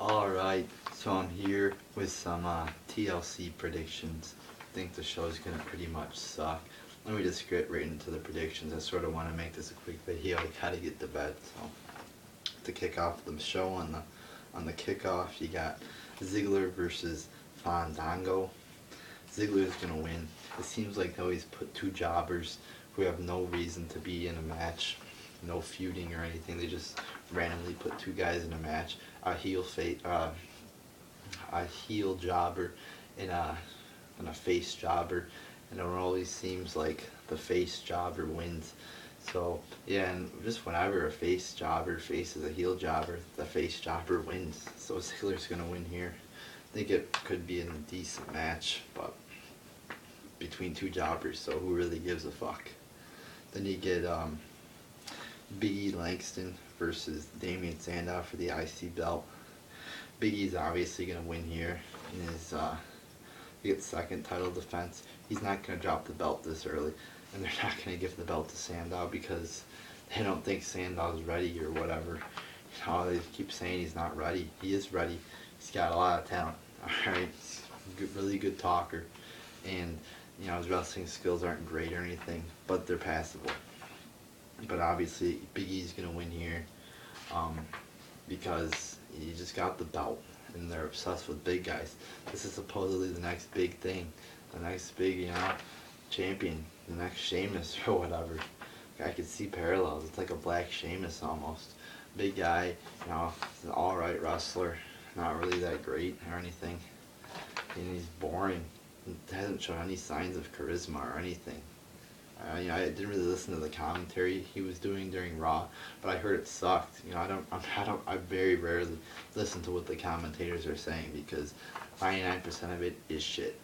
Alright, so I'm here with some TLC predictions. I think the show's gonna pretty much suck. Let me just get right into the predictions. I sort of want to make this a quick video. I gotta get to bed. So to kick off the show on the kickoff, you got Ziggler versus Fandango. Ziggler's gonna win. It seems like they always put two jobbers who have no reason to be in a match, no feuding or anything. They just randomly put two guys in a match. A heel jobber and a face jobber, and it always seems like the face jobber wins. So yeah, and just whenever a face jobber faces a heel jobber, the face jobber wins. So Ziggler's gonna win here. I think it could be a decent match, but between two jobbers, so who really gives a fuck? Then you get Big E Langston versus Damian Sandow for the IC belt. Big E's obviously going to win here in his he gets second title defense. He's not going to drop the belt this early, and they're not going to give the belt to Sandow because they don't think Sandow's ready or whatever. You know, they keep saying he's not ready. He is ready. He's got a lot of talent. Alright, he's a really good talker, and you know his wrestling skills aren't great or anything, but they're passable. But obviously Big E's gonna win here because he just got the belt, and they're obsessed with big guys. This is supposedly the next big thing, the next big champion, the next Sheamus or whatever. I could see parallels. It's like a black Sheamus almost. Big guy, an alright wrestler, not really that great or anything, and he's boring. He hasn't shown any signs of charisma or anything. I didn't really listen to the commentary he was doing during Raw, but I heard it sucked. I very rarely listen to what the commentators are saying because 99% of it is shit.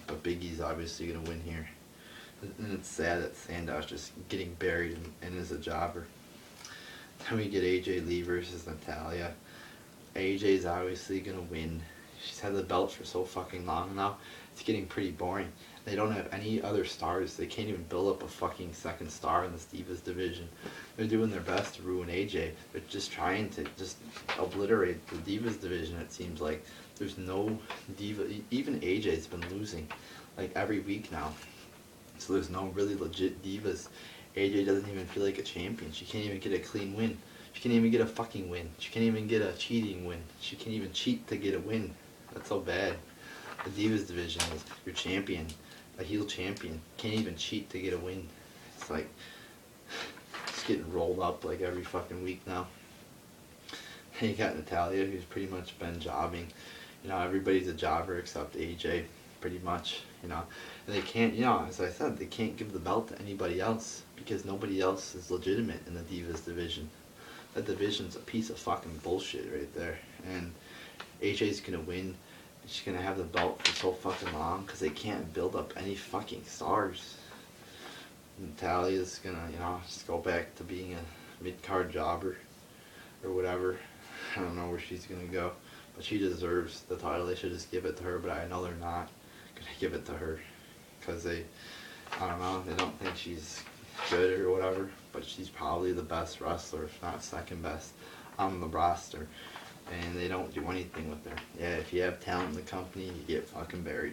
But Big E's obviously gonna win here, and it's sad that Sandow's just getting buried and is a jobber. Then we get AJ Lee versus Natalya. AJ's obviously gonna win. She's had the belt for so fucking long now. It's getting pretty boring. They don't have any other stars. They can't even build up a fucking second star in this Divas division. They're doing their best to ruin AJ. They're just trying to just obliterate the Divas division, it seems like. There's no Diva. Even AJ's been losing like every week now. So there's no really legit Divas. AJ doesn't even feel like a champion. She can't even get a clean win. She can't even get a fucking win. She can't even get a cheating win. She can't even cheat to get a win. That's so bad. The Divas division is your champion, a heel champion, can't even cheat to get a win. It's like, it's getting rolled up like every fucking week now. And you got Natalya, who's pretty much been jobbing. Everybody's a jobber except AJ, pretty much, And they can't, as I said, they can't give the belt to anybody else because nobody else is legitimate in the Divas division. That division's a piece of fucking bullshit right there. And AJ's gonna win. She's gonna have the belt for so fucking long because they can't build up any fucking stars. Natalya's gonna, just go back to being a mid-card jobber or whatever. I don't know where she's gonna go, but she deserves the title. They should just give it to her, but I know they're not gonna give it to her because I don't know, they don't think she's good or whatever, but she's probably the best wrestler, if not second best, on the roster. And they don't do anything with her. Yeah, if you have talent in the company, you get fucking buried.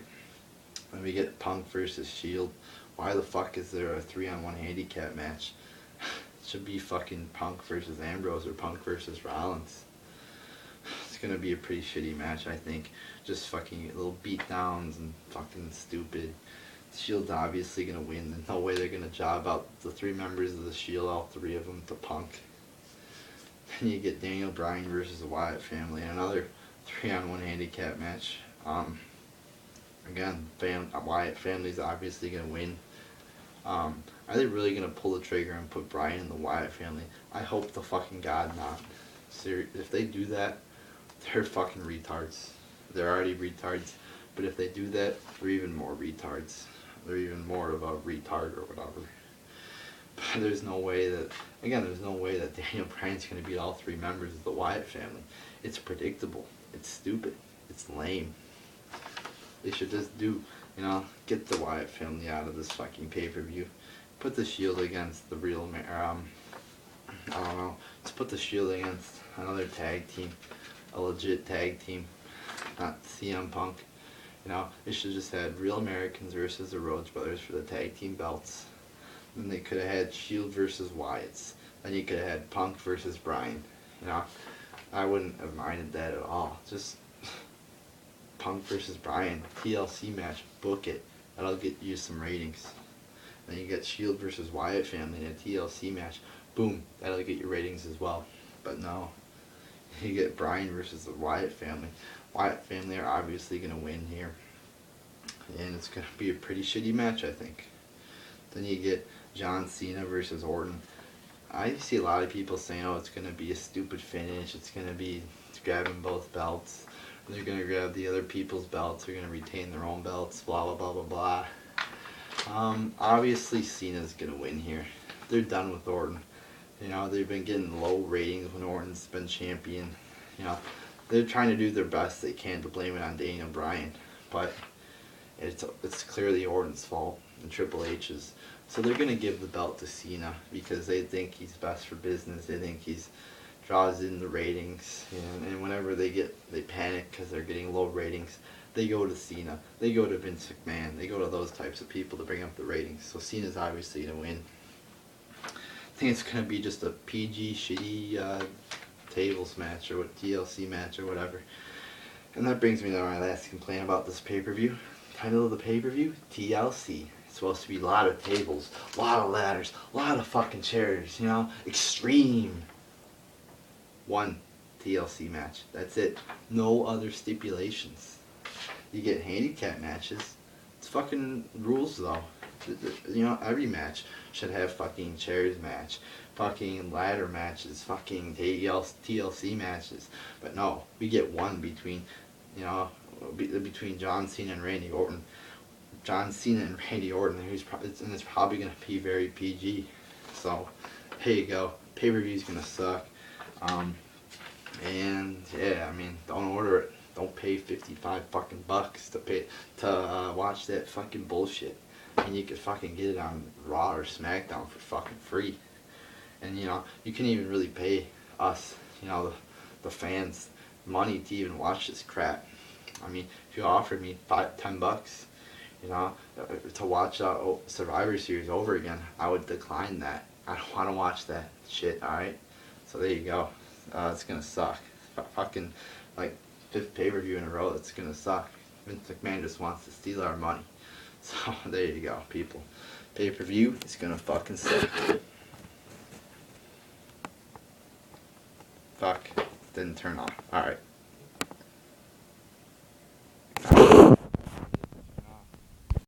Then we get Punk versus Shield. Why the fuck is there a 3-on-1 handicap match? It should be fucking Punk versus Ambrose or Punk versus Rollins. It's gonna be a pretty shitty match, I think. Just fucking little beatdowns and fucking stupid. Shield's obviously gonna win. There's no way they're gonna job out the three members of the Shield, all three of them, to Punk. Then you get Daniel Bryan versus the Wyatt family, another 3-on-1 handicap match. Again, Wyatt family's obviously gonna win. Are they really gonna pull the trigger and put Bryan in the Wyatt family? I hope to fucking God not. If they do that, they're fucking retards. They're already retards, but if they do that, they're even more retards. They're even more of a retard or whatever. But there's no way that Daniel Bryan's going to beat all three members of the Wyatt family. It's predictable. It's stupid. It's lame. They should just get the Wyatt family out of this fucking pay-per-view. Put the Shield against the real, I don't know, let's put the Shield against another tag team a legit tag team, not CM Punk. You know, they should just had Real Americans versus the Rhodes Brothers for the tag team belts. Then they could have had Shield versus Wyatt's. Then you could have had Punk versus Bryan. You know, I wouldn't have minded that at all. Just Punk versus Bryan, TLC match, book it. That'll get you some ratings. Then you get Shield versus Wyatt family in a TLC match. Boom, that'll get you ratings as well. But no, you get Bryan versus the Wyatt family. Wyatt family are obviously going to win here. And it's going to be a pretty shitty match, I think. Then you get John Cena versus Orton. I see a lot of people saying, oh, it's going to be a stupid finish. It's going to be grabbing both belts. They're going to grab the other people's belts. They're going to retain their own belts. Blah, blah, blah, blah, blah. Obviously, Cena's going to win here. They're done with Orton. You know, they've been getting low ratings when Orton's been champion. You know, they're trying to do their best they can to blame it on Daniel Bryan. But it's clearly Orton's fault and Triple H's. So they're going to give the belt to Cena because they think he's best for business. They think he's draws in the ratings. And whenever they panic because they're getting low ratings, they go to Cena. They go to Vince McMahon. They go to those types of people to bring up the ratings. So Cena's obviously going to win. I think it's going to be just a PG, shitty tables match or TLC match or whatever. And that brings me to my last complaint about this pay-per-view. Title of the pay-per-view, TLC. It's supposed to be a lot of tables, a lot of ladders, a lot of fucking chairs, you know, extreme. One TLC match. That's it. No other stipulations. You get handicap matches. It's fucking rules though. You know, every match should have fucking chairs match, fucking ladder matches, fucking TLC matches. But no, we get one between, you know, between John Cena and Randy Orton. John Cena and Randy Orton, and it's probably going to be very PG. So, here you go. Pay-per-view's going to suck. And yeah, I mean, don't order it. Don't pay 55 fucking bucks to watch that fucking bullshit. And you could fucking get it on Raw or SmackDown for fucking free. And you know, you can even really pay us, you know, the fans, money to even watch this crap. I mean, if you offered me $10, you know, to watch Survivor Series over again, I would decline that. I don't want to watch that shit. All right, so there you go. It's gonna suck. Fucking like 5th pay-per-view in a row. It's gonna suck. Vince McMahon just wants to steal our money. So there you go, people. Pay-per-view is gonna fucking suck. Fuck, didn't turn on. All right.